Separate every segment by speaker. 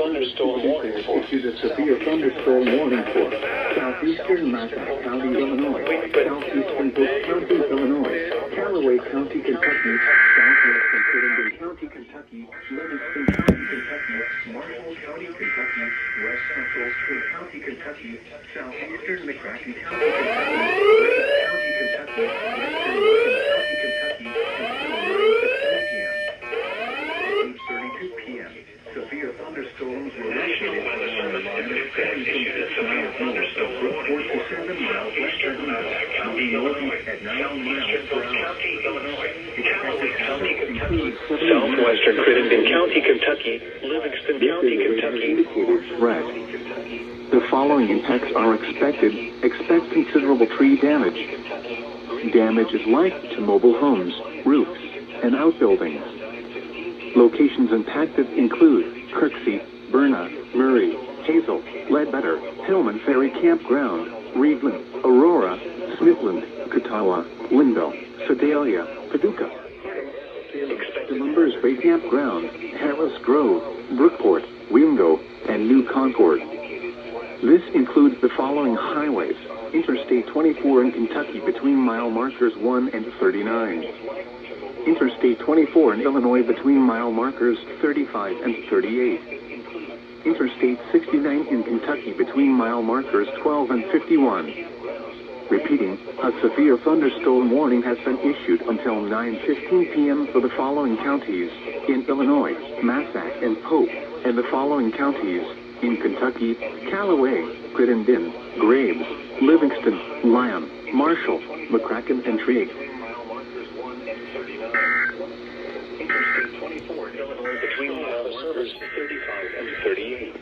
Speaker 1: thunderstorm warning for.
Speaker 2: Issued a severe thunderstorm warning for southeastern Mackinac County, Illinois, southeastern Polk County, Illinois, Callaway County, Kentucky, southwestern Crittenden County, Kentucky, Livingston County, Kentucky, Marshall County, Kentucky, west central King County, Kentucky, southeastern McCracken County, Kentucky, County, Kentucky, western Lincoln County, Kentucky, until 9 to 10 p.m. 8:32 p.m. Severe thunderstorms were located along the line of north of Brookport to 7 miles western moving northeast at 9 miles per hour.
Speaker 1: Southwestern Crittenden County, Kentucky, Livingston County, Kentucky.
Speaker 2: Threat. The following impacts are expected. Expect considerable tree damage. Damage is likely to mobile homes, roofs, and outbuildings. Locations impacted include Kirksey, Berna, Murray, Hazel, Ledbetter, Hillman Ferry Campground, Reedland, Aurora, Smithland, Catawba, Linville, Sedalia, Paducah. Lumbers Bay Campground, Harris Grove, Brookport, Wingo, and New Concord. This includes the following highways: Interstate 24 in Kentucky between mile markers 1 and 39. Interstate 24 in Illinois between mile markers 35 and 38. Interstate 69 in Kentucky between mile markers 12 and 51. Repeating, a severe thunderstorm warning has been issued until 9:15 p.m. for the following counties in Illinois, Massac and Pope, and the following counties in Kentucky: Callaway, Crittenden, Graves, Livingston, Lyon, Marshall, McCracken, and Trigg. Interstate 24 in Illinois between mile markers 35 and 38.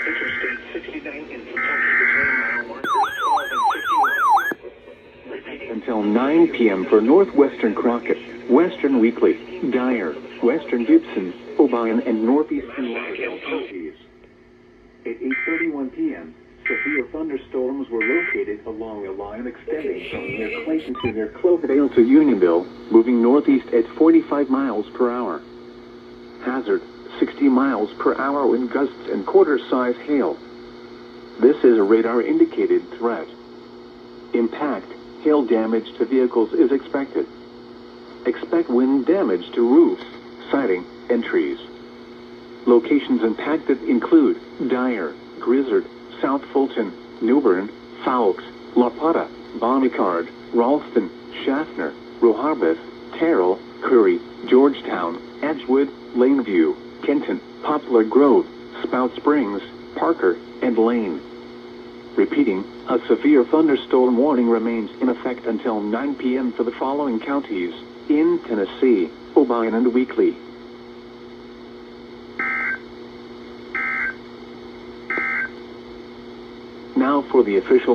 Speaker 2: Interstate 69 in Kentucky between mile markers 12 and 51. Until 9 p.m. for northwestern Crockett, western Weakley, Dyer, western Gibson, Obion, and northeastern Lauderdale counties. At 8:31 p.m., severe thunderstorms were located along a line extending from near Clayton to near Cloverdale to Unionville, moving northeast at 45 miles per hour. Hazard, 60 miles per hour wind gusts and quarter-size hail. This is a radar-indicated threat. Impact, hail damage to vehicles is expected. Expect wind damage to roofs, siding, and trees. Locations impacted include Dyer, Grizzard, South Fulton, Newbern, Fowkes, La Plata, Bonnicard, Ralston, Schaffner, Roharbeth, Terrell, Curry, Georgetown, Edgewood, Laneview, Kenton, Poplar Grove, Spout Springs, Parker, and Lane. Repeating, a severe thunderstorm warning remains in effect until 9 p.m. for the following counties in Tennessee: Obion and Weakley. Now for the official